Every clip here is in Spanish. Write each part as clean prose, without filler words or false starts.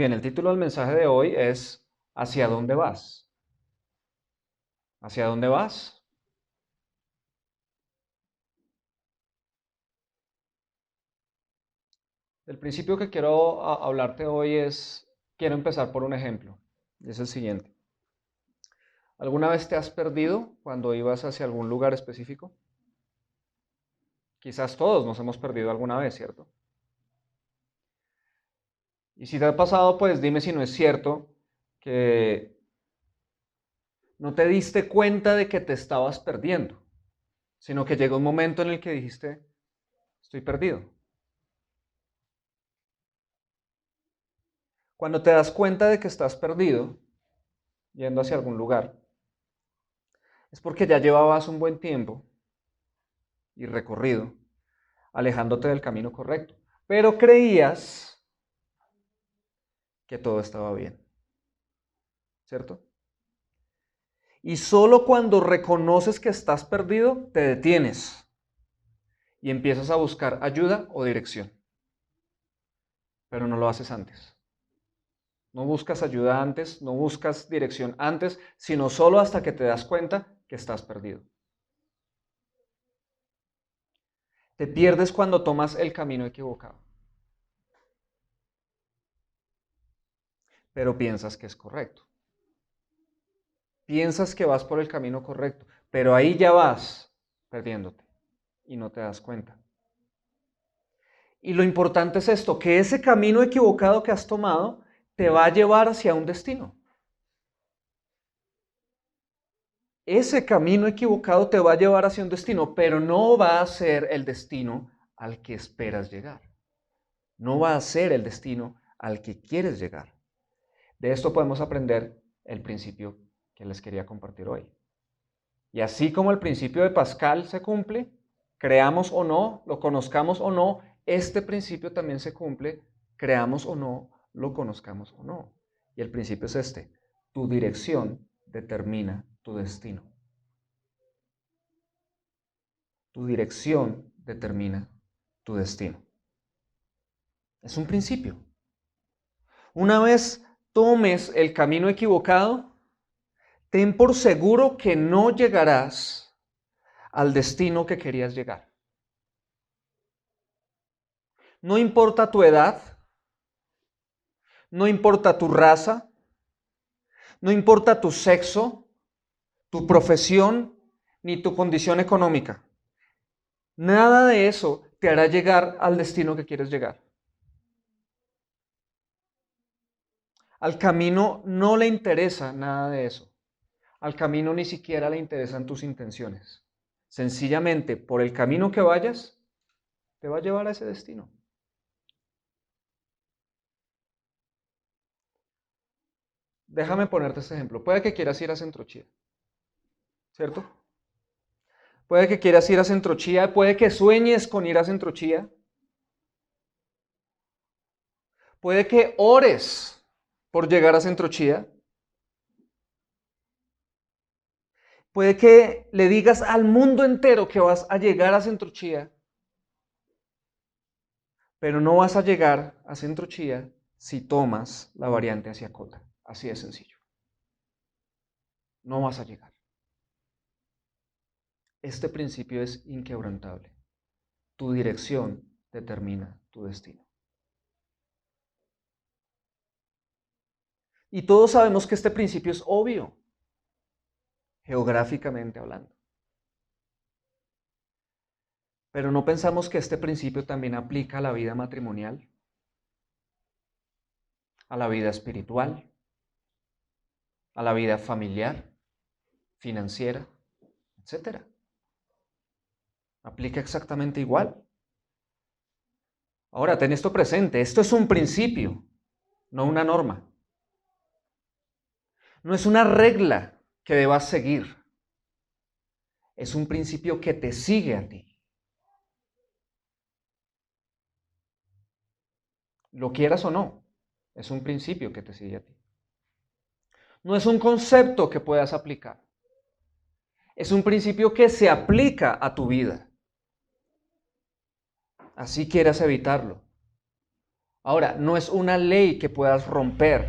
Muy bien, el título del mensaje de hoy es ¿hacia dónde vas? ¿Hacia dónde vas? El principio que quiero hablarte hoy quiero empezar por un ejemplo, y es el siguiente. ¿Alguna vez te has perdido cuando ibas hacia algún lugar específico? Quizás todos nos hemos perdido alguna vez, ¿cierto? Y si te ha pasado, pues dime si no es cierto que no te diste cuenta de que te estabas perdiendo, sino que llegó un momento en el que dijiste, estoy perdido. Cuando te das cuenta de que estás perdido, yendo hacia algún lugar, es porque ya llevabas un buen tiempo y recorrido alejándote del camino correcto, pero creías que todo estaba bien, ¿cierto? Y solo cuando reconoces que estás perdido, te detienes y empiezas a buscar ayuda o dirección, pero no lo haces antes. No buscas ayuda antes, no buscas dirección antes, sino solo hasta que te das cuenta que estás perdido. Te pierdes cuando tomas el camino equivocado, pero piensas que es correcto. Piensas que vas por el camino correcto, pero ahí ya vas perdiéndote y no te das cuenta. Y lo importante es esto, que ese camino equivocado que has tomado te va a llevar hacia un destino. Ese camino equivocado te va a llevar hacia un destino, pero no va a ser el destino al que esperas llegar. No va a ser el destino al que quieres llegar. De esto podemos aprender el principio que les quería compartir hoy. Y así como el principio de Pascal se cumple, creamos o no, lo conozcamos o no, este principio también se cumple, creamos o no, lo conozcamos o no. Y el principio es este: tu dirección determina tu destino. Tu dirección determina tu destino. Es un principio. Una vez tomes el camino equivocado, ten por seguro que no llegarás al destino que querías llegar. No importa tu edad, no importa tu raza, no importa tu sexo, tu profesión, ni tu condición económica. Nada de eso te hará llegar al destino que quieres llegar. Al camino no le interesa nada de eso. Al camino ni siquiera le interesan tus intenciones. Sencillamente, por el camino que vayas, te va a llevar a ese destino. Déjame ponerte este ejemplo. Puede que quieras ir a Centrochía, ¿cierto? Puede que quieras ir a Centrochía, puede que sueñes con ir a Centrochía. Puede que ores por llegar a Centrochía. Puede que le digas al mundo entero que vas a llegar a Centrochía, pero no vas a llegar a Centrochía si tomas la variante hacia Cota. Así de sencillo. No vas a llegar. Este principio es inquebrantable. Tu dirección determina tu destino. Y todos sabemos que este principio es obvio, geográficamente hablando. Pero no pensamos que este principio también aplica a la vida matrimonial, a la vida espiritual, a la vida familiar, financiera, etcétera. Aplica exactamente igual. Ahora, ten esto presente, esto es un principio, no una norma. No es una regla que debas seguir. Es un principio que te sigue a ti. Lo quieras o no, es un principio que te sigue a ti. No es un concepto que puedas aplicar. Es un principio que se aplica a tu vida. Así quieras evitarlo Ahora, no es una ley que puedas romper,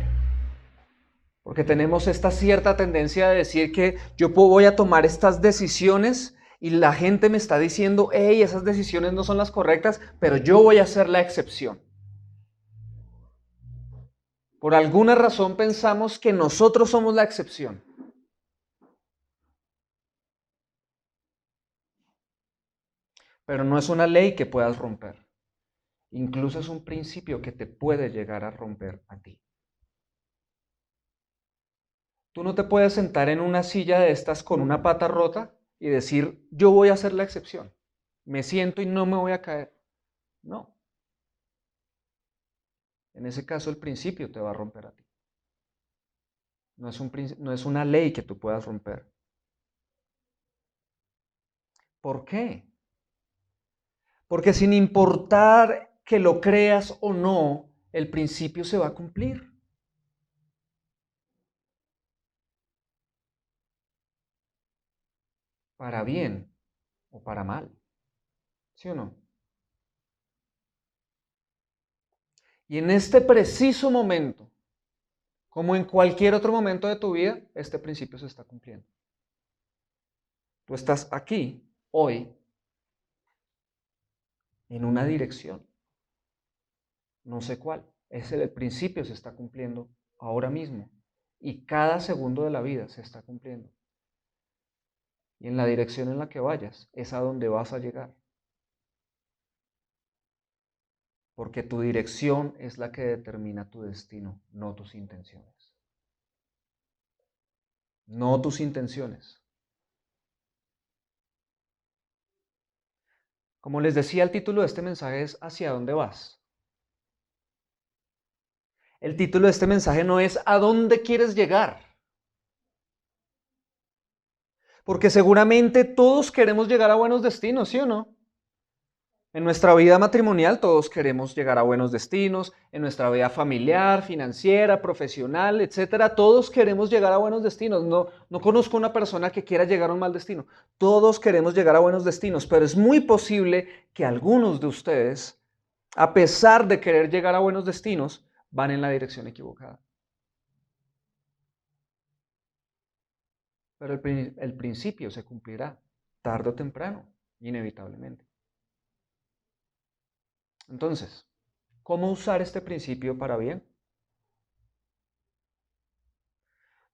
porque tenemos esta cierta tendencia de decir que voy a tomar estas decisiones y la gente me está diciendo, hey, esas decisiones no son las correctas, pero yo voy a ser la excepción. Por alguna razón pensamos que nosotros somos la excepción. Pero no es una ley que puedas romper. Incluso es un principio que te puede llegar a romper a ti. Tú no te puedes sentar en una silla de estas con una pata rota y decir, yo voy a ser la excepción. Me siento y no me voy a caer. No. En ese caso el principio te va a romper a ti. No es una ley que tú puedas romper. ¿Por qué? Porque sin importar que lo creas o no, el principio se va a cumplir. Para bien o para mal. ¿Sí o no? Y en este preciso momento, como en cualquier otro momento de tu vida, este principio se está cumpliendo. Tú estás aquí, hoy, en una dirección. No sé cuál. El principio se está cumpliendo ahora mismo. Y cada segundo de la vida se está cumpliendo. Y en la dirección en la que vayas es a donde vas a llegar. Porque tu dirección es la que determina tu destino, no tus intenciones. No tus intenciones. Como les decía, el título de este mensaje es ¿hacia dónde vas? El título de este mensaje no es ¿a dónde quieres llegar? Porque seguramente todos queremos llegar a buenos destinos, ¿sí o no? En nuestra vida matrimonial todos queremos llegar a buenos destinos, en nuestra vida familiar, financiera, profesional, etcétera, todos queremos llegar a buenos destinos. No conozco una persona que quiera llegar a un mal destino. Todos queremos llegar a buenos destinos, pero es muy posible que algunos de ustedes, a pesar de querer llegar a buenos destinos, van en la dirección equivocada. Pero el principio se cumplirá tarde o temprano, inevitablemente. Entonces, ¿cómo usar este principio para bien?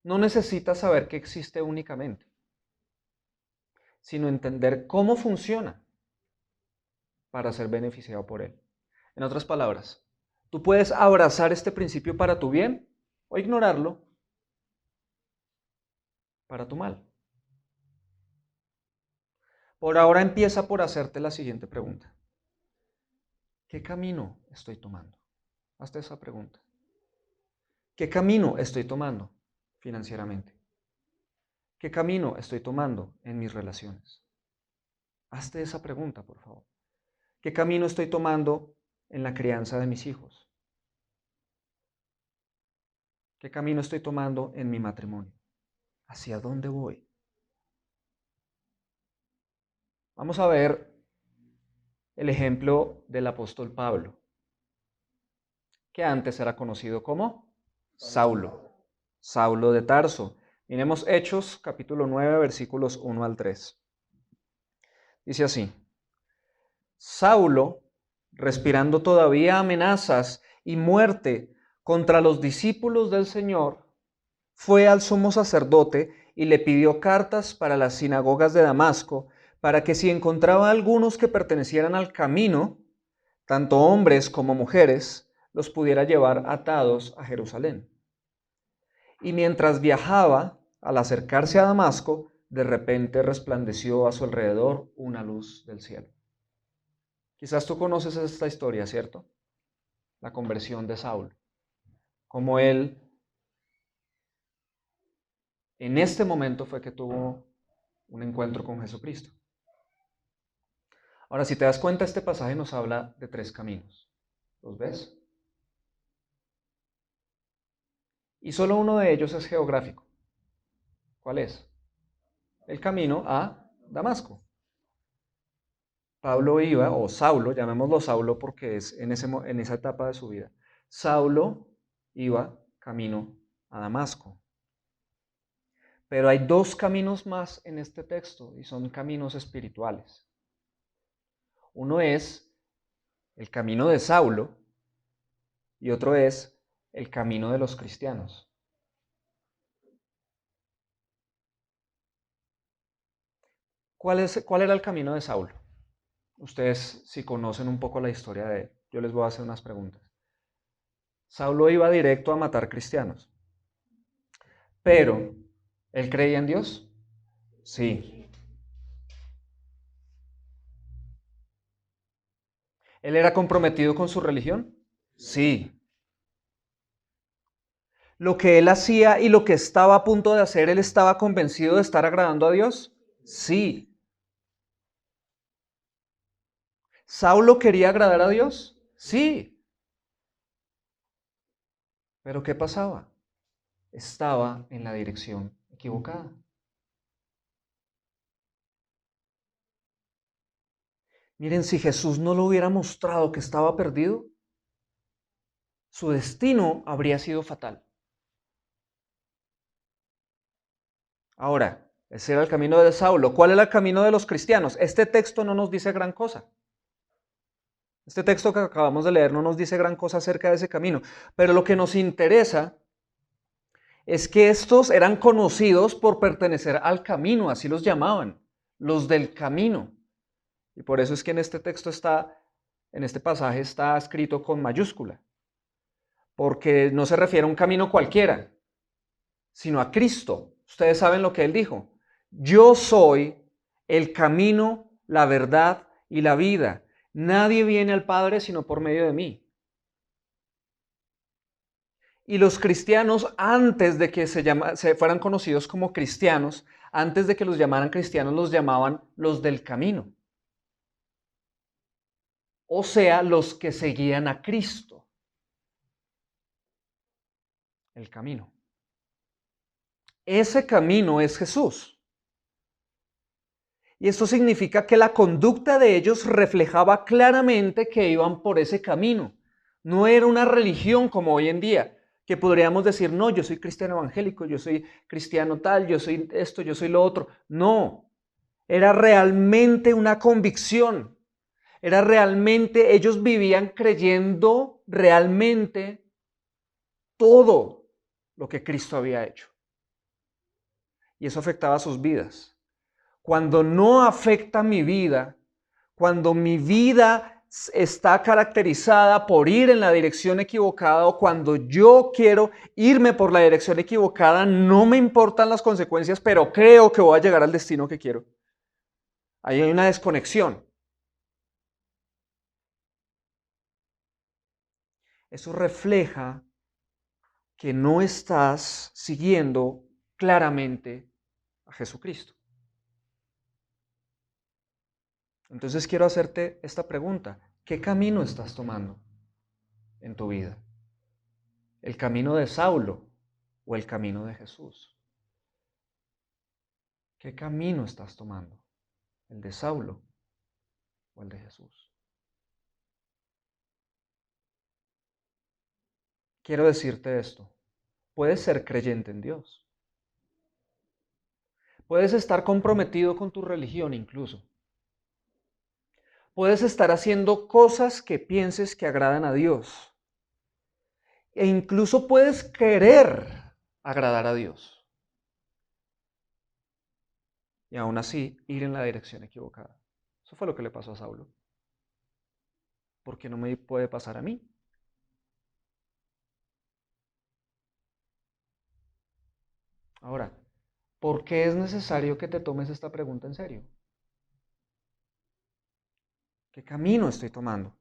No necesitas saber que existe únicamente, sino entender cómo funciona para ser beneficiado por él. En otras palabras, tú puedes abrazar este principio para tu bien o ignorarlo para tu mal. Por ahora empieza por hacerte la siguiente pregunta. ¿Qué camino estoy tomando? Hazte esa pregunta. ¿Qué camino estoy tomando financieramente? ¿Qué camino estoy tomando en mis relaciones? Hazte esa pregunta, por favor. ¿Qué camino estoy tomando en la crianza de mis hijos? ¿Qué camino estoy tomando en mi matrimonio? ¿Hacia dónde voy? Vamos a ver el ejemplo del apóstol Pablo, que antes era conocido como Saulo, Saulo de Tarso. Miremos Hechos capítulo 9 versículos 1 al 3. Dice así: Saulo, respirando todavía amenazas y muerte contra los discípulos del Señor, fue al sumo sacerdote y le pidió cartas para las sinagogas de Damasco, para que si encontraba algunos que pertenecieran al camino, tanto hombres como mujeres, los pudiera llevar atados a Jerusalén. Y mientras viajaba, al acercarse a Damasco, de repente resplandeció a su alrededor una luz del cielo. Quizás tú conoces esta historia, ¿cierto? La conversión de Saulo. Como él en este momento fue que tuvo un encuentro con Jesucristo. Ahora, si te das cuenta, este pasaje nos habla de tres caminos. ¿Los ves? Y solo uno de ellos es geográfico. ¿Cuál es? El camino a Damasco. Pablo iba, o Saulo, llamémoslo Saulo porque es en esa etapa de su vida. Saulo iba camino a Damasco. Pero hay dos caminos más en este texto y son caminos espirituales. Uno es el camino de Saulo y otro es el camino de los cristianos. ¿Cuál era el camino de Saulo? Ustedes, si conocen un poco la historia de él, yo les voy a hacer unas preguntas. Saulo iba directo a matar cristianos, pero ¿él creía en Dios? Sí. ¿Él era comprometido con su religión? Sí. Lo que él hacía y lo que estaba a punto de hacer, ¿él estaba convencido de estar agradando a Dios? Sí. ¿Saulo quería agradar a Dios? Sí. Pero ¿qué pasaba? Estaba en la dirección equivocada. Miren, si Jesús no lo hubiera mostrado que estaba perdido, su destino habría sido fatal. Ahora, ese era el camino de Saulo. ¿Cuál era el camino de los cristianos? Este texto no nos dice gran cosa. Este texto que acabamos de leer no nos dice gran cosa acerca de ese camino. Pero lo que nos interesa es que estos eran conocidos por pertenecer al camino, así los llamaban, los del camino. Y por eso es que en este texto en este pasaje está escrito con mayúscula, porque no se refiere a un camino cualquiera, sino a Cristo. Ustedes saben lo que él dijo. Yo soy el camino, la verdad y la vida. Nadie viene al Padre sino por medio de mí. Y los cristianos, antes de que se fueran conocidos como cristianos, antes de que los llamaran cristianos, los llamaban los del camino. O sea, los que seguían a Cristo. El camino. Ese camino es Jesús. Y esto significa que la conducta de ellos reflejaba claramente que iban por ese camino. No era una religión como hoy en día, que podríamos decir, no, yo soy cristiano evangélico, yo soy cristiano tal, yo soy esto, yo soy lo otro. No, era realmente una convicción. Era realmente, ellos vivían creyendo realmente todo lo que Cristo había hecho. Y eso afectaba sus vidas. Cuando no afecta mi vida, cuando mi vida está caracterizada por ir en la dirección equivocada o cuando yo quiero irme por la dirección equivocada, no me importan las consecuencias, pero creo que voy a llegar al destino que quiero. Ahí hay una desconexión. Eso refleja que no estás siguiendo claramente a Jesucristo. Entonces quiero hacerte esta pregunta. ¿Qué camino estás tomando en tu vida? ¿El camino de Saulo o el camino de Jesús? ¿Qué camino estás tomando? ¿El de Saulo o el de Jesús? Quiero decirte esto. Puedes ser creyente en Dios. Puedes estar comprometido con tu religión incluso. Puedes estar haciendo cosas que pienses que agradan a Dios. E incluso puedes querer agradar a Dios. Y aún así ir en la dirección equivocada. Eso fue lo que le pasó a Saulo. ¿Por qué no me puede pasar a mí? Ahora, ¿por qué es necesario que te tomes esta pregunta en serio? ¿Qué camino estoy tomando?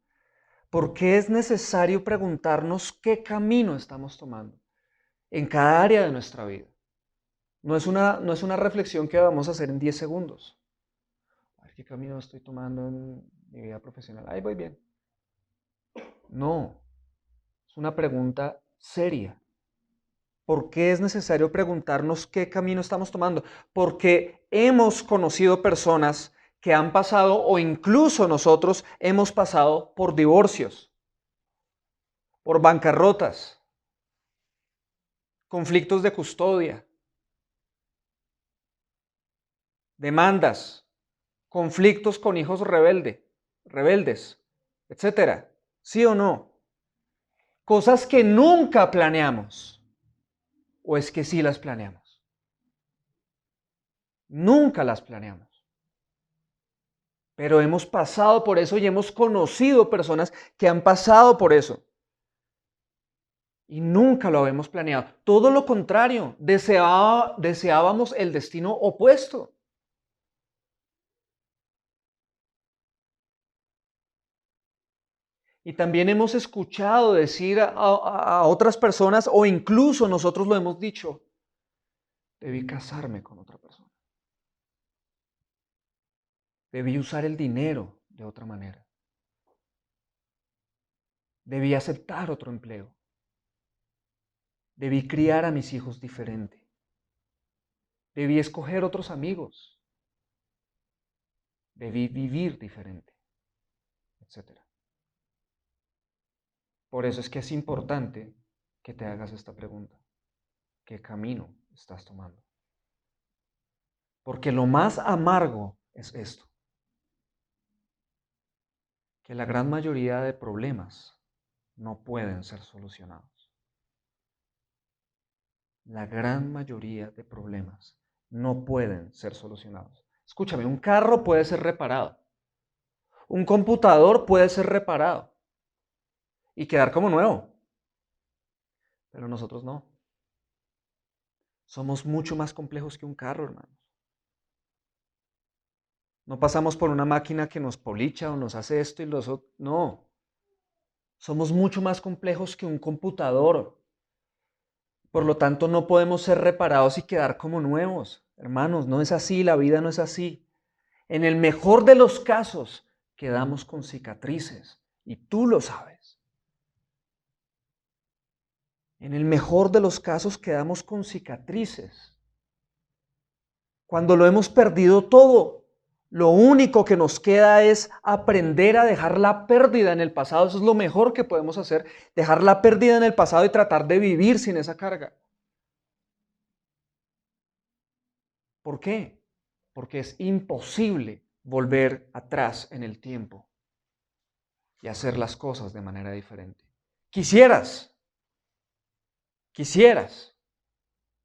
¿Por qué es necesario preguntarnos qué camino estamos tomando en cada área de nuestra vida? No es una reflexión que vamos a hacer en 10 segundos. A ver qué camino estoy tomando en mi vida profesional. Ahí voy bien. No, es una pregunta seria. ¿Por qué es necesario preguntarnos qué camino estamos tomando? Porque hemos conocido personas que han pasado o incluso nosotros hemos pasado por divorcios, por bancarrotas, conflictos de custodia, demandas, conflictos con hijos rebeldes, etcétera. ¿Sí o no? Cosas que nunca planeamos. ¿O es que sí las planeamos? Nunca las planeamos. Pero hemos pasado por eso y hemos conocido personas que han pasado por eso. Y nunca lo habíamos planeado. Todo lo contrario, deseábamos el destino opuesto. Y también hemos escuchado decir a otras personas, o incluso nosotros lo hemos dicho, debí casarme con otra persona. Debí usar el dinero de otra manera. Debí aceptar otro empleo. Debí criar a mis hijos diferente. Debí escoger otros amigos. Debí vivir diferente, etc. Por eso es que es importante que te hagas esta pregunta. ¿Qué camino estás tomando? Porque lo más amargo es esto, que la gran mayoría de problemas no pueden ser solucionados. La gran mayoría de problemas no pueden ser solucionados. Escúchame, un carro puede ser reparado. Un computador puede ser reparado y quedar como nuevo. Pero nosotros no. Somos mucho más complejos que un carro, hermanos. No pasamos por una máquina que nos policha o nos hace esto y los otros. No. Somos mucho más complejos que un computador. Por lo tanto, no podemos ser reparados y quedar como nuevos. Hermanos, no es así, la vida no es así. En el mejor de los casos, quedamos con cicatrices. Y tú lo sabes. En el mejor de los casos, quedamos con cicatrices. Cuando lo hemos perdido todo, lo único que nos queda es aprender a dejar la pérdida en el pasado. Eso es lo mejor que podemos hacer, dejar la pérdida en el pasado y tratar de vivir sin esa carga. ¿Por qué? Porque es imposible volver atrás en el tiempo y hacer las cosas de manera diferente. Quisieras,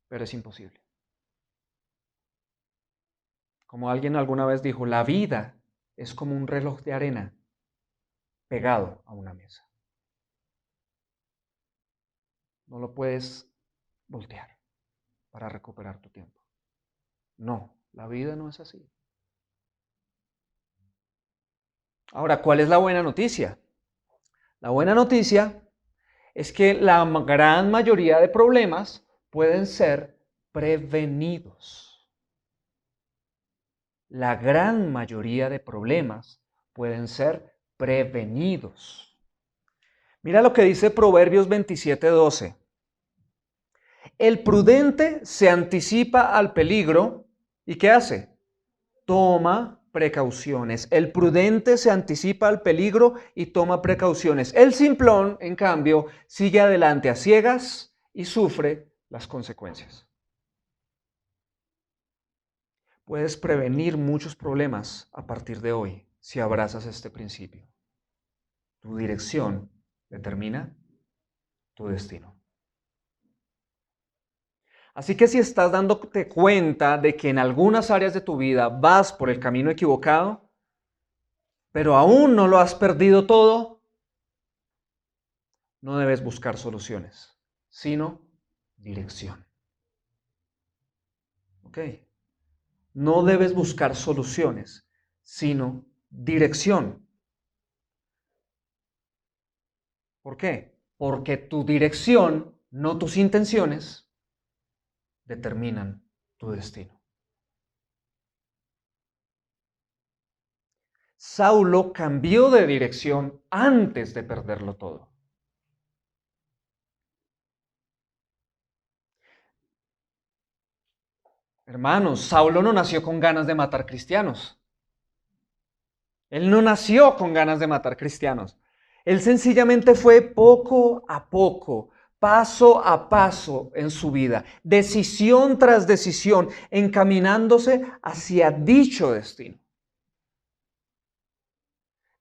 pero es imposible. Como alguien alguna vez dijo, la vida es como un reloj de arena pegado a una mesa. No lo puedes voltear para recuperar tu tiempo. No, la vida no es así. Ahora, ¿cuál es la buena noticia? La buena noticia es que la gran mayoría de problemas pueden ser prevenidos. La gran mayoría de problemas pueden ser prevenidos. Mira lo que dice Proverbios 27:12. El prudente se anticipa al peligro y ¿qué hace? Toma precauciones. El prudente se anticipa al peligro y toma precauciones. El simplón, en cambio, sigue adelante a ciegas y sufre las consecuencias. Puedes prevenir muchos problemas a partir de hoy si abrazas este principio. Tu dirección determina tu destino. Así que si estás dándote cuenta de que en algunas áreas de tu vida vas por el camino equivocado, pero aún no lo has perdido todo, no debes buscar soluciones, sino dirección. ¿Ok? No debes buscar soluciones, sino dirección. ¿Por qué? Porque tu dirección, no tus intenciones, determinan tu destino. Saulo cambió de dirección antes de perderlo todo. Hermanos, Saulo no nació con ganas de matar cristianos. Él no nació con ganas de matar cristianos. Él sencillamente fue poco a poco, paso a paso en su vida, decisión tras decisión, encaminándose hacia dicho destino.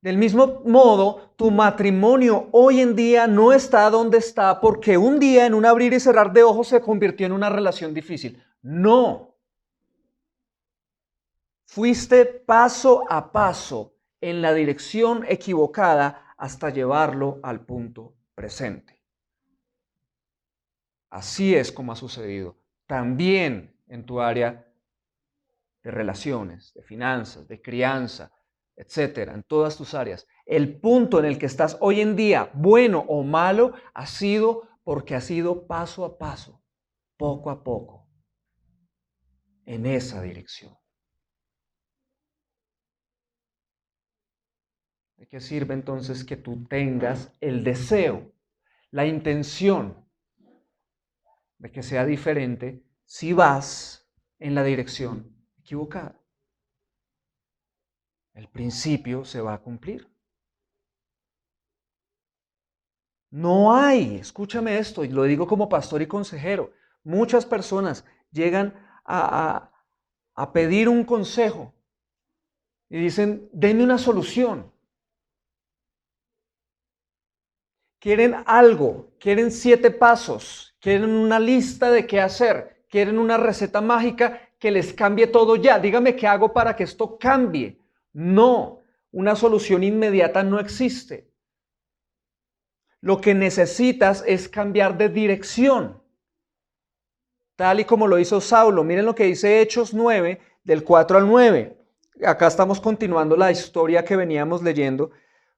Del mismo modo, tu matrimonio hoy en día no está donde está porque un día en un abrir y cerrar de ojos se convirtió en una relación difícil. No. Fuiste paso a paso en la dirección equivocada hasta llevarlo al punto presente. Así es como ha sucedido también en tu área de relaciones, de finanzas, de crianza, etcétera, en todas tus áreas. El punto en el que estás hoy en día, bueno o malo, ha sido porque has ido paso a paso, poco a poco, en esa dirección. ¿De qué sirve entonces que tú tengas el deseo, la intención de que sea diferente si vas en la dirección equivocada? El principio se va a cumplir. No hay, escúchame esto, y lo digo como pastor y consejero, muchas personas llegan a pedir un consejo y dicen, denme una solución. Quieren algo, quieren 7 pasos, quieren una lista de qué hacer, quieren una receta mágica que les cambie todo ya. Dígame qué hago para que esto cambie. No, una solución inmediata no existe. Lo que necesitas es cambiar de dirección, tal y como lo hizo Saulo. Miren lo que dice Hechos 9, del 4 al 9. Acá estamos continuando la historia que veníamos leyendo.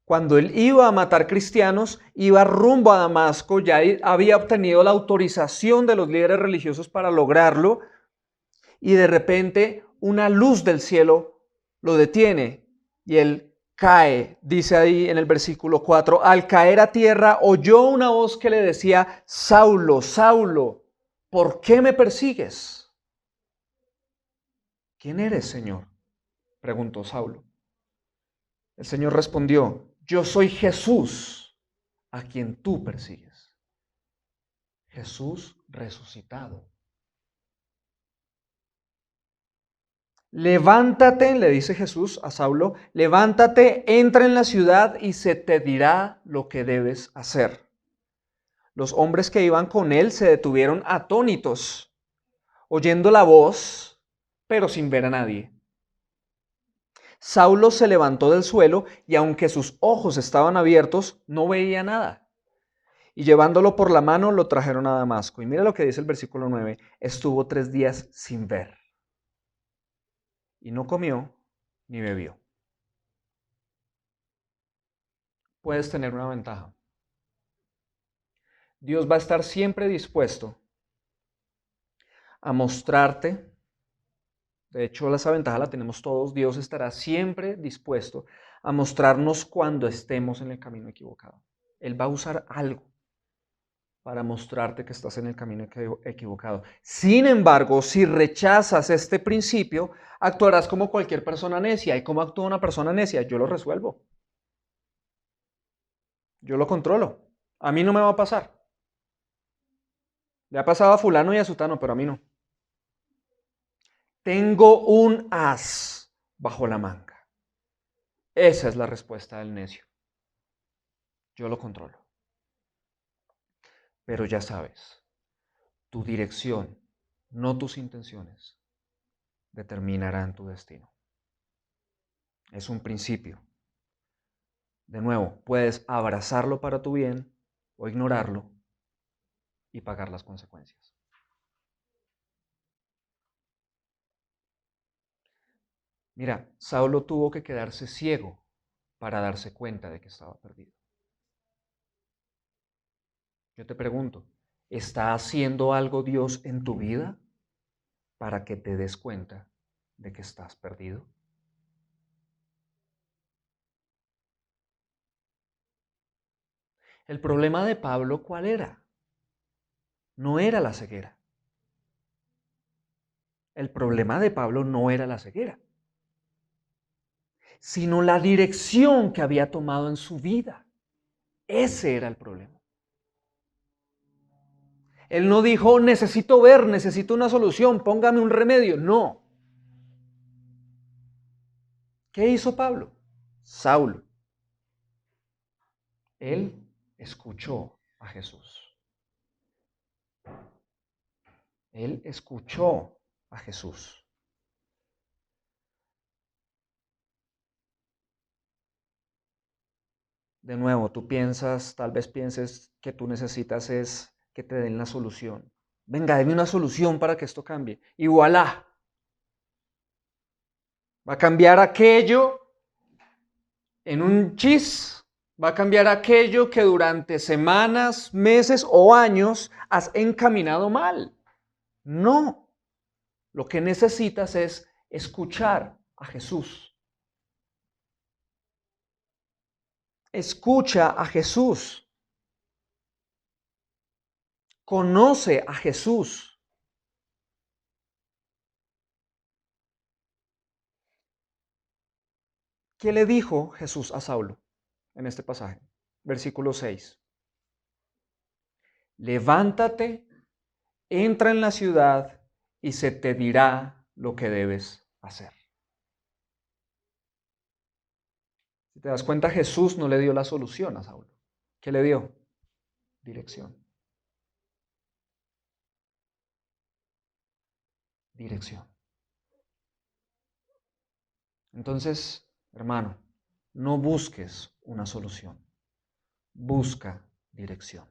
Cuando él iba a matar cristianos, iba rumbo a Damasco, ya había obtenido la autorización de los líderes religiosos para lograrlo, y de repente una luz del cielo lo detiene y él cae. Dice ahí en el versículo 4, al caer a tierra oyó una voz que le decía, Saulo, Saulo, ¿por qué me persigues? ¿Quién eres, Señor?, preguntó Saulo. El Señor respondió, yo soy Jesús, a quien tú persigues. Jesús resucitado. Levántate, le dice Jesús a Saulo, levántate, entra en la ciudad y se te dirá lo que debes hacer. Los hombres que iban con él se detuvieron atónitos, oyendo la voz, pero sin ver a nadie. Saulo se levantó del suelo y aunque sus ojos estaban abiertos, no veía nada. Y llevándolo por la mano, lo trajeron a Damasco. Y mira lo que dice el versículo 9. Estuvo 3 días sin ver. Y no comió ni bebió. Puedes tener una ventaja. Dios va a estar siempre dispuesto a mostrarte. De hecho, esa ventaja la tenemos todos. Dios estará siempre dispuesto a mostrarnos cuando estemos en el camino equivocado. Él va a usar algo para mostrarte que estás en el camino equivocado. Sin embargo, si rechazas este principio, actuarás como cualquier persona necia. ¿Y cómo actúa una persona necia? Yo lo resuelvo. Yo lo controlo. A mí no me va a pasar. Le ha pasado a fulano y a sutano, pero a mí no. Tengo un as bajo la manga. Esa es la respuesta del necio. Yo lo controlo. Pero ya sabes, tu dirección, no tus intenciones, determinarán tu destino. Es un principio. De nuevo, puedes abrazarlo para tu bien o ignorarlo y pagar las consecuencias. Mira, Saulo tuvo que quedarse ciego para darse cuenta de que estaba perdido. Yo te pregunto, ¿está haciendo algo Dios en tu vida para que te des cuenta de que estás perdido? El problema de Pablo, ¿cuál era? No era la ceguera. El problema de Pablo no era la ceguera. sino la dirección que había tomado en su vida. Ese era el problema. Él no dijo, necesito ver, necesito una solución, póngame un remedio. No. ¿Qué hizo Pablo? Saulo. Él escuchó a Jesús. Él escuchó a Jesús. De nuevo, tú piensas, tal vez pienses que tú necesitas es que te den la solución. Venga, deme una solución para que esto cambie. Y voilà. Va a cambiar aquello en un chis. Va a cambiar aquello que durante semanas, meses o años has encaminado mal. No. Lo que necesitas es escuchar a Jesús. Escucha a Jesús. Conoce a Jesús. ¿Qué le dijo Jesús a Saulo en este pasaje? Versículo 6. Levántate, entra en la ciudad y se te dirá lo que debes hacer. Si te das cuenta, Jesús no le dio la solución a Saulo. ¿Qué le dio? Dirección. Dirección. Entonces, hermano, no busques una solución. Busca dirección.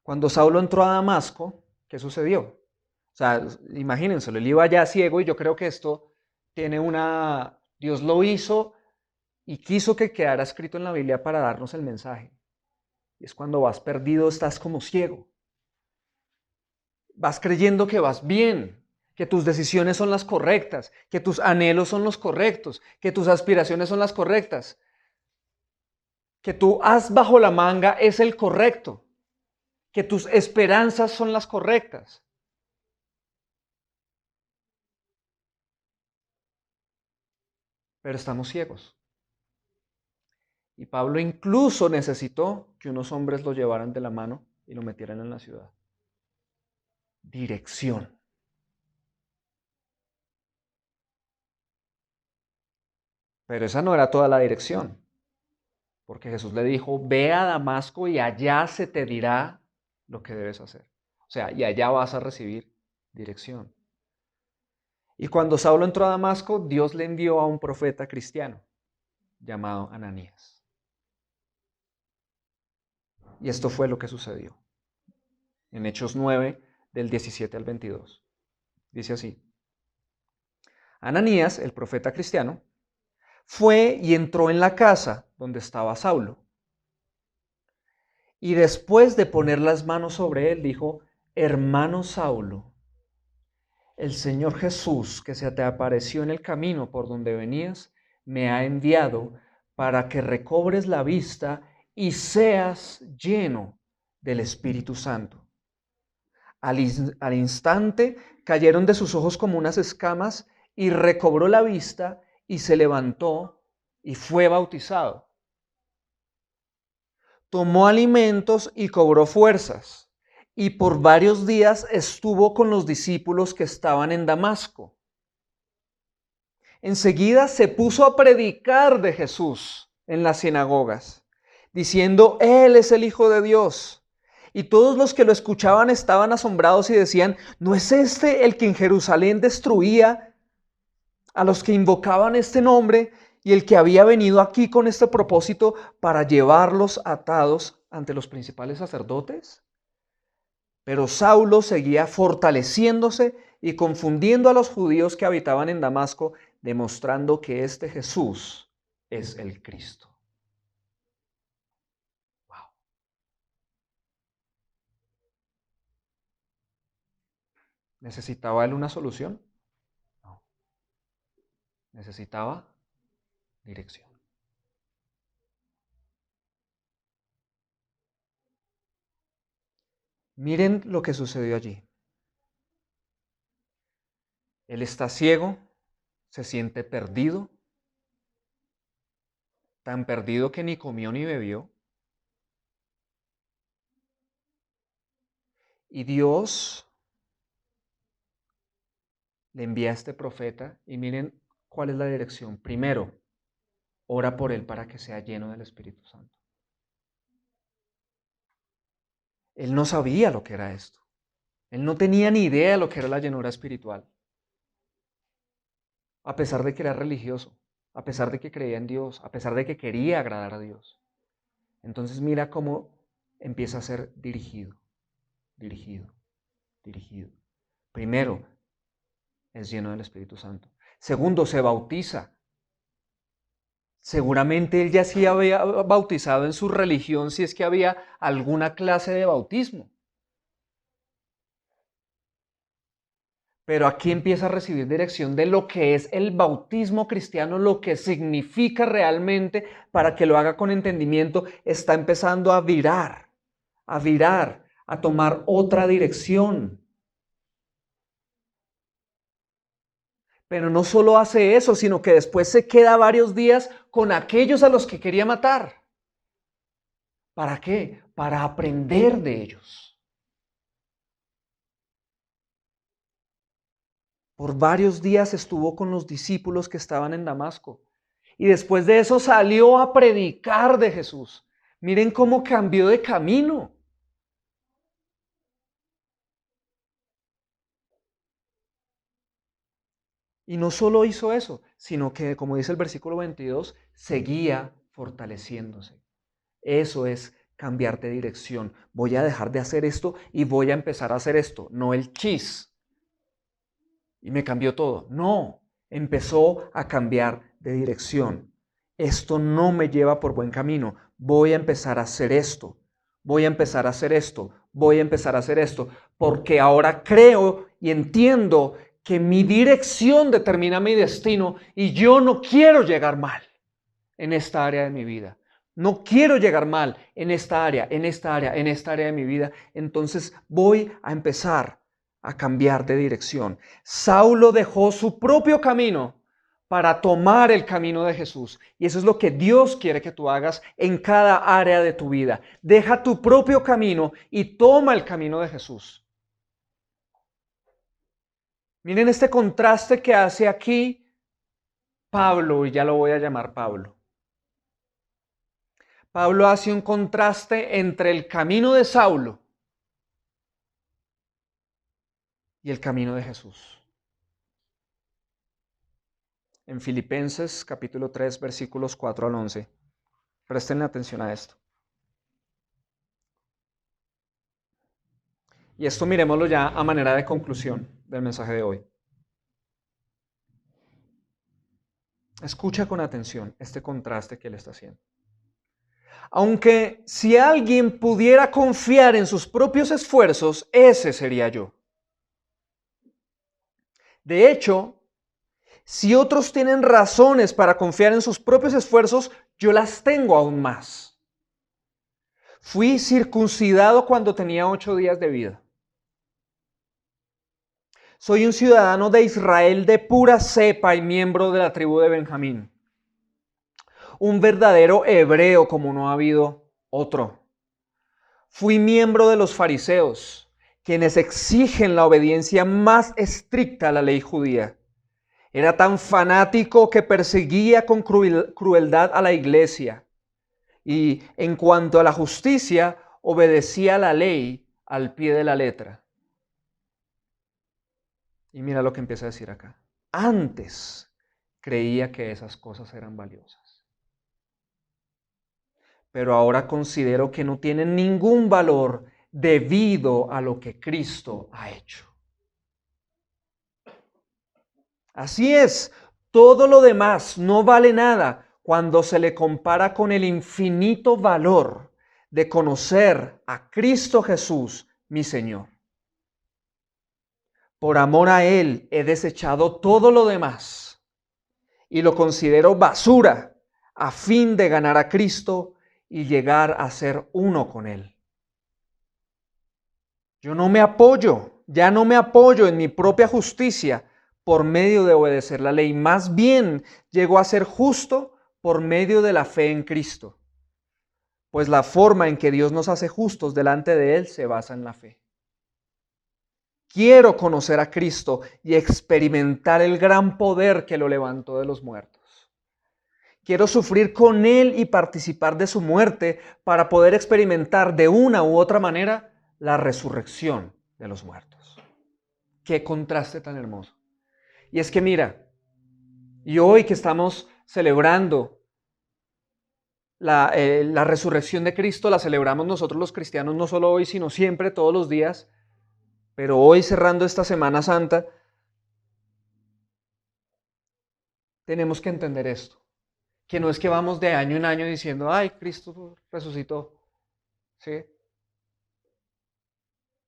Cuando Saulo entró a Damasco, ¿qué sucedió? O sea, imagínenselo, él iba ya ciego y yo creo que esto tiene una... Dios lo hizo y quiso que quedara escrito en la Biblia para darnos el mensaje. Y es cuando vas perdido, estás como ciego. Vas creyendo que vas bien, que tus decisiones son las correctas, que tus anhelos son los correctos, que tus aspiraciones son las correctas, que tu as bajo la manga es el correcto, que tus esperanzas son las correctas. Pero estamos ciegos. Y Pablo incluso necesitó que unos hombres lo llevaran de la mano y lo metieran en la ciudad. Dirección. Pero esa no era toda la dirección, porque Jesús le dijo, ve a Damasco y allá se te dirá lo que debes hacer. O sea, y allá vas a recibir dirección. Y cuando Saulo entró a Damasco, Dios le envió a un profeta cristiano llamado Ananías. Y esto fue lo que sucedió. En Hechos 9, del 17 al 22. Dice así. Ananías, el profeta cristiano, fue y entró en la casa donde estaba Saulo. Y después de poner las manos sobre él, dijo, hermano Saulo, el Señor Jesús, que se te apareció en el camino por donde venías, me ha enviado para que recobres la vista y seas lleno del Espíritu Santo. Al instante cayeron de sus ojos como unas escamas y recobró la vista y se levantó y fue bautizado. Tomó alimentos y cobró fuerzas, y por varios días estuvo con los discípulos que estaban en Damasco. Enseguida se puso a predicar de Jesús en las sinagogas, diciendo, Él es el Hijo de Dios. Y todos los que lo escuchaban estaban asombrados y decían, ¿no es este el que en Jerusalén destruía a los que invocaban este nombre y el que había venido aquí con este propósito para llevarlos atados ante los principales sacerdotes? Pero Saulo seguía fortaleciéndose y confundiendo a los judíos que habitaban en Damasco, demostrando que este Jesús es el Cristo. Wow. ¿Necesitaba él una solución? No. Necesitaba dirección. Miren lo que sucedió allí. Él está ciego, se siente perdido, tan perdido que ni comió ni bebió. Y Dios le envía a este profeta y miren cuál es la dirección. Primero, ora por él para que sea lleno del Espíritu Santo. Él no sabía lo que era esto. Él no tenía ni idea de lo que era la llenura espiritual. A pesar de que era religioso, a pesar de que creía en Dios, a pesar de que quería agradar a Dios. Entonces mira cómo empieza a ser dirigido, dirigido, dirigido. Primero, es lleno del Espíritu Santo. Segundo, se bautiza. Seguramente él ya sí había bautizado en su religión si es que había alguna clase de bautismo. Pero aquí empieza a recibir dirección de lo que es el bautismo cristiano, lo que significa realmente para que lo haga con entendimiento. Está empezando a virar, a tomar otra dirección. Pero no solo hace eso, sino que después se queda varios días con aquellos a los que quería matar. ¿Para qué? Para aprender de ellos. Por varios días estuvo con los discípulos que estaban en Damasco. Y después de eso salió a predicar de Jesús. Miren cómo cambió de camino. Y no solo hizo eso, sino que, como dice el versículo 22, seguía fortaleciéndose. Eso es cambiar de dirección. Voy a dejar de hacer esto y voy a empezar a hacer esto. No el chis. Y me cambió todo. No, empezó a cambiar de dirección. Esto no me lleva por buen camino. Voy a empezar a hacer esto. Voy a empezar a hacer esto. Voy a empezar a hacer esto. Porque ahora creo y entiendo que mi dirección determina mi destino y yo no quiero llegar mal en esta área de mi vida. No quiero llegar mal en esta área, en esta área, en esta área de mi vida. Entonces voy a empezar a cambiar de dirección. Saulo dejó su propio camino para tomar el camino de Jesús. Y eso es lo que Dios quiere que tú hagas en cada área de tu vida. Deja tu propio camino y toma el camino de Jesús. Miren este contraste que hace aquí Pablo, y ya lo voy a llamar Pablo. Pablo hace un contraste entre el camino de Saulo y el camino de Jesús. En Filipenses capítulo 3 versículos 4 al 11. Presten atención a esto. Y esto miremoslo ya a manera de conclusión del mensaje de hoy. Escucha con atención este contraste que él está haciendo. Aunque si alguien pudiera confiar en sus propios esfuerzos, ese sería yo. De hecho, si otros tienen razones para confiar en sus propios esfuerzos, yo las tengo aún más. Fui circuncidado cuando tenía 8 días de vida. Soy un ciudadano de Israel de pura cepa y miembro de la tribu de Benjamín. Un verdadero hebreo como no ha habido otro. Fui miembro de los fariseos, quienes exigen la obediencia más estricta a la ley judía. Era tan fanático que perseguía con crueldad a la iglesia. Y en cuanto a la justicia, obedecía la ley al pie de la letra. Y mira lo que empieza a decir acá. Antes creía que esas cosas eran valiosas. Pero ahora considero que no tienen ningún valor debido a lo que Cristo ha hecho. Así es, todo lo demás no vale nada cuando se le compara con el infinito valor de conocer a Cristo Jesús, mi Señor. Por amor a Él he desechado todo lo demás y lo considero basura a fin de ganar a Cristo y llegar a ser uno con Él. Yo ya no me apoyo en mi propia justicia por medio de obedecer la ley. Más bien llegó a ser justo por medio de la fe en Cristo. Pues la forma en que Dios nos hace justos delante de Él se basa en la fe. Quiero conocer a Cristo y experimentar el gran poder que lo levantó de los muertos. Quiero sufrir con Él y participar de su muerte para poder experimentar de una u otra manera la resurrección de los muertos. Qué contraste tan hermoso. Y es que mira, y hoy que estamos celebrando la resurrección de Cristo, la celebramos nosotros los cristianos no solo hoy, sino siempre, todos los días, pero hoy cerrando esta Semana Santa, tenemos que entender esto, que no es que vamos de año en año diciendo, ay, Cristo resucitó, ¿sí?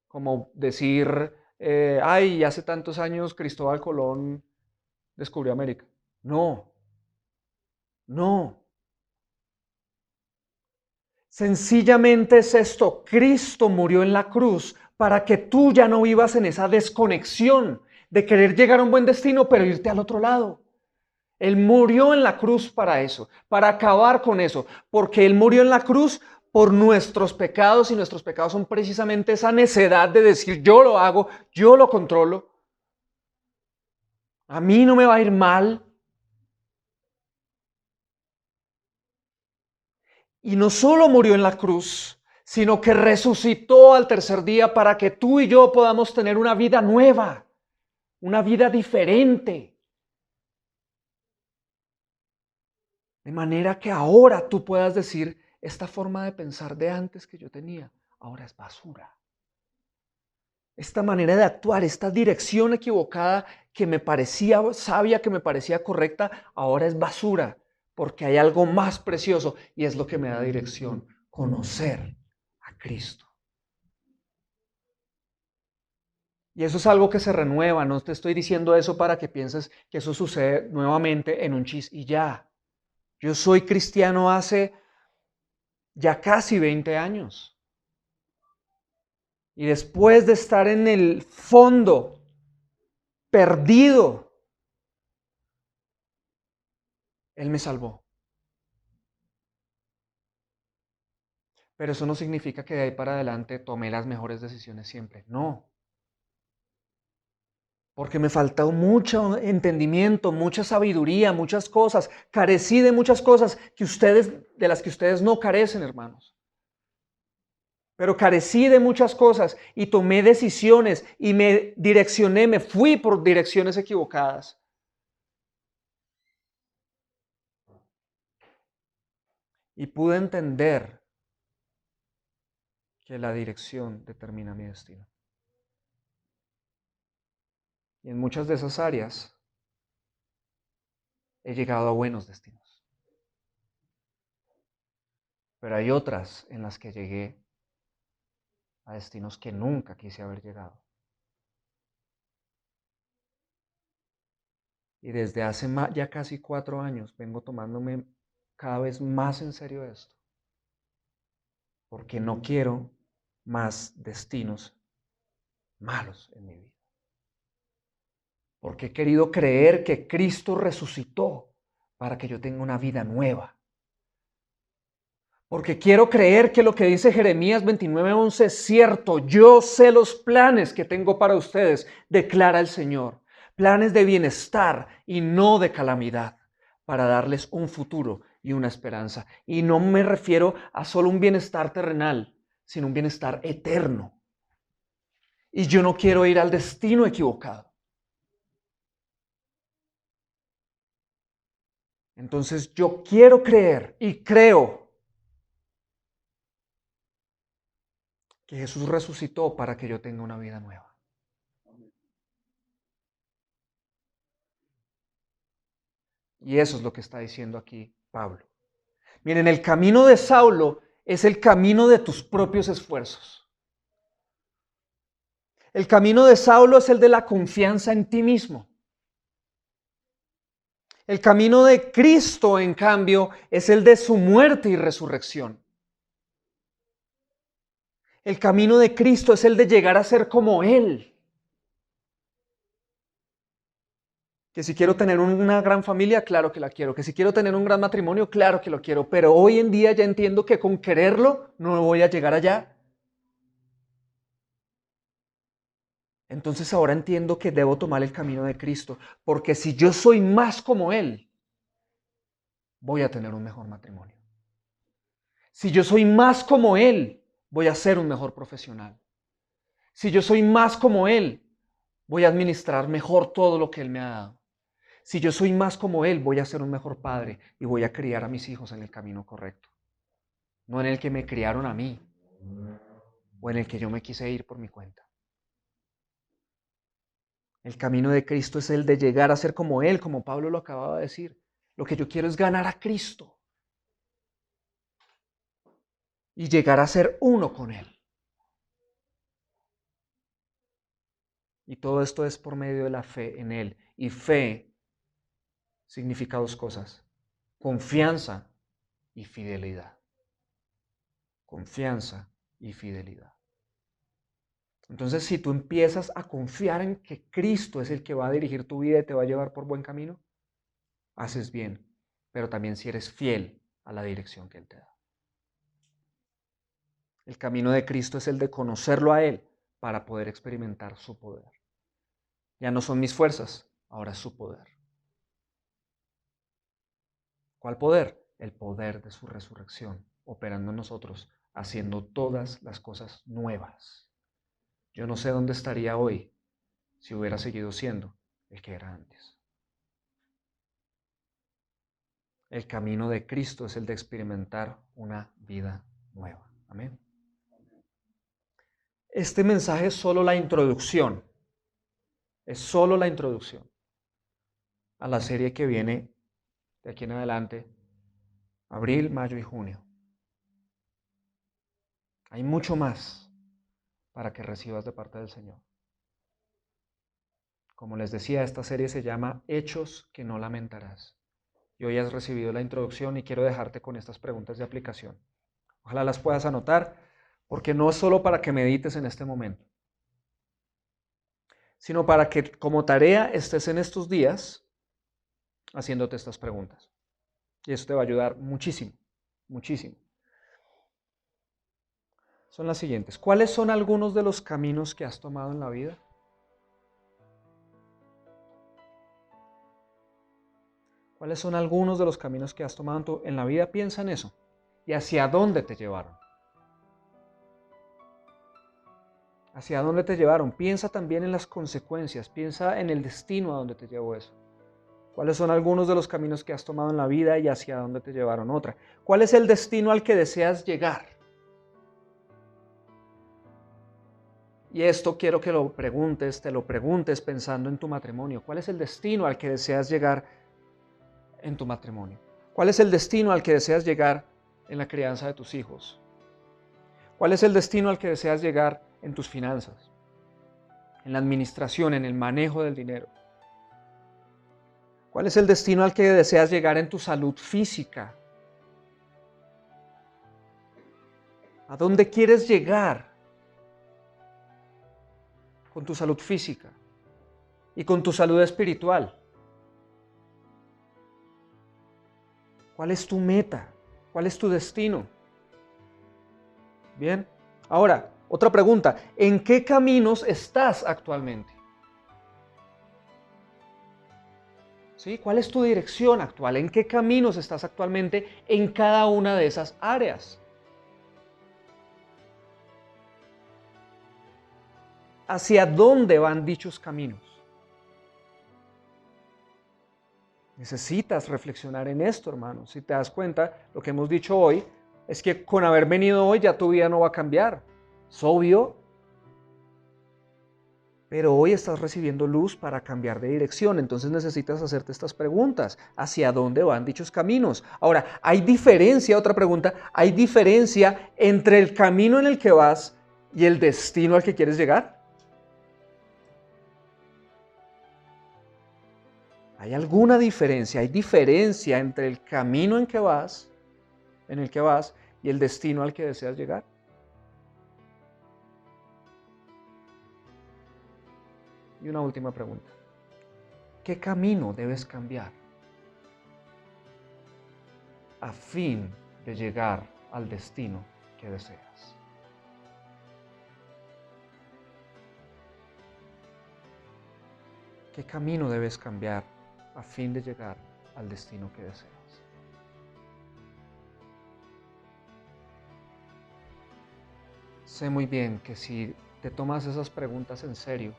Como decir, ay, hace tantos años Cristóbal Colón descubrió América. No, no. Sencillamente es esto, Cristo murió en la cruz para que tú ya no vivas en esa desconexión de querer llegar a un buen destino pero irte al otro lado. Él murió en la cruz para eso, para acabar con eso, porque Él murió en la cruz por nuestros pecados y nuestros pecados son precisamente esa necedad de decir yo lo hago, yo lo controlo, a mí no me va a ir mal. Y no solo murió en la cruz, sino que resucitó al tercer día para que tú y yo podamos tener una vida nueva, una vida diferente. De manera que ahora tú puedas decir, esta forma de pensar de antes que yo tenía, ahora es basura. Esta manera de actuar, esta dirección equivocada que me parecía sabia, que me parecía correcta, ahora es basura, porque hay algo más precioso y es lo que me da dirección, conocer a Cristo. Y eso es algo que se renueva, no te estoy diciendo eso para que pienses que eso sucede nuevamente en un chis y ya. Yo soy cristiano hace ya casi 20 años. Y después de estar en el fondo, perdido, Él me salvó. Pero eso no significa que de ahí para adelante tomé las mejores decisiones siempre. No. Porque me faltó mucho entendimiento, mucha sabiduría, muchas cosas. Carecí de muchas cosas de las que ustedes no carecen, hermanos. Pero carecí de muchas cosas y tomé decisiones y me direccioné, me fui por direcciones equivocadas. Y pude entender que la dirección determina mi destino. Y en muchas de esas áreas he llegado a buenos destinos. Pero hay otras en las que llegué a destinos que nunca quise haber llegado. Y desde hace ya casi 4 años vengo tomándome cada vez más en serio esto. Porque no quiero más destinos malos en mi vida. Porque he querido creer que Cristo resucitó para que yo tenga una vida nueva. Porque quiero creer que lo que dice Jeremías 29:11 es cierto. Yo sé los planes que tengo para ustedes, declara el Señor. Planes de bienestar y no de calamidad, para darles un futuro y una esperanza. Y no me refiero a solo un bienestar terrenal, sino un bienestar eterno. Y yo no quiero ir al destino equivocado. Entonces yo quiero creer y creo que Jesús resucitó para que yo tenga una vida nueva. Y eso es lo que está diciendo aquí Pablo. Miren, el camino de Saulo es el camino de tus propios esfuerzos. El camino de Saulo es el de la confianza en ti mismo. El camino de Cristo, en cambio, es el de su muerte y resurrección. El camino de Cristo es el de llegar a ser como Él. Que si quiero tener una gran familia, claro que la quiero. Que si quiero tener un gran matrimonio, claro que lo quiero. Pero hoy en día ya entiendo que con quererlo no voy a llegar allá. Entonces ahora entiendo que debo tomar el camino de Cristo. Porque si yo soy más como Él, voy a tener un mejor matrimonio. Si yo soy más como Él, voy a ser un mejor profesional. Si yo soy más como Él, voy a administrar mejor todo lo que Él me ha dado. Si yo soy más como Él, voy a ser un mejor padre y voy a criar a mis hijos en el camino correcto. No en el que me criaron a mí o en el que yo me quise ir por mi cuenta. El camino de Cristo es el de llegar a ser como Él, como Pablo lo acababa de decir. Lo que yo quiero es ganar a Cristo y llegar a ser uno con Él. Y todo esto es por medio de la fe en Él. Y fe significa dos cosas: confianza y fidelidad. Confianza y fidelidad. Entonces, si tú empiezas a confiar en que Cristo es el que va a dirigir tu vida y te va a llevar por buen camino, haces bien, pero también si eres fiel a la dirección que Él te da. El camino de Cristo es el de conocerlo a Él para poder experimentar su poder. Ya no son mis fuerzas, ahora es su poder. ¿Cuál poder? El poder de su resurrección, operando en nosotros, haciendo todas las cosas nuevas. Yo no sé dónde estaría hoy si hubiera seguido siendo el que era antes. El camino de Cristo es el de experimentar una vida nueva. Amén. Este mensaje es solo la introducción. Es solo la introducción a la serie que viene de aquí en adelante, abril, mayo y junio. Hay mucho más para que recibas de parte del Señor. Como les decía, esta serie se llama Hechos que no lamentarás. Y hoy has recibido la introducción y quiero dejarte con estas preguntas de aplicación. Ojalá las puedas anotar, porque no es solo para que medites en este momento, sino para que como tarea estés en estos días haciéndote estas preguntas. Y eso te va a ayudar muchísimo, muchísimo. Son las siguientes. ¿Cuáles son algunos de los caminos que has tomado en la vida? ¿Cuáles son algunos de los caminos que has tomado en la vida? Piensa en eso. ¿Y hacia dónde te llevaron? ¿Hacia dónde te llevaron? Piensa también en las consecuencias. Piensa en el destino a donde te llevó eso. ¿Cuáles son algunos de los caminos que has tomado en la vida y hacia dónde te llevaron otra? ¿Cuál es el destino al que deseas llegar? Y esto quiero que lo preguntes, te lo preguntes pensando en tu matrimonio. ¿Cuál es el destino al que deseas llegar en tu matrimonio? ¿Cuál es el destino al que deseas llegar en la crianza de tus hijos? ¿Cuál es el destino al que deseas llegar en tus finanzas, en la administración, en el manejo del dinero? ¿Cuál es el destino al que deseas llegar en tu salud física? ¿A dónde quieres llegar con tu salud física y con tu salud espiritual? ¿Cuál es tu meta? ¿Cuál es tu destino? Bien. Ahora, otra pregunta. ¿En qué caminos estás actualmente? ¿Sí? ¿Cuál es tu dirección actual? ¿En qué caminos estás actualmente en cada una de esas áreas? ¿Hacia dónde van dichos caminos? Necesitas reflexionar en esto, hermano. Si te das cuenta, lo que hemos dicho hoy es que con haber venido hoy ya tu vida no va a cambiar. Es obvio. Pero hoy estás recibiendo luz para cambiar de dirección, entonces necesitas hacerte estas preguntas. ¿Hacia dónde van dichos caminos? Ahora, ¿hay diferencia? Otra pregunta, ¿hay diferencia entre el camino en el que vas y el destino al que quieres llegar? ¿Hay alguna diferencia? ¿Hay diferencia entre el camino en el que vas y el destino al que deseas llegar? Y una última pregunta. ¿Qué camino debes cambiar a fin de llegar al destino que deseas? ¿Qué camino debes cambiar a fin de llegar al destino que deseas? Sé muy bien que si te tomas esas preguntas en serio,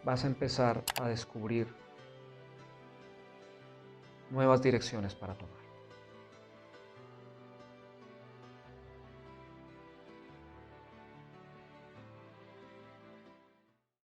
vas a empezar a descubrir nuevas direcciones para tomar.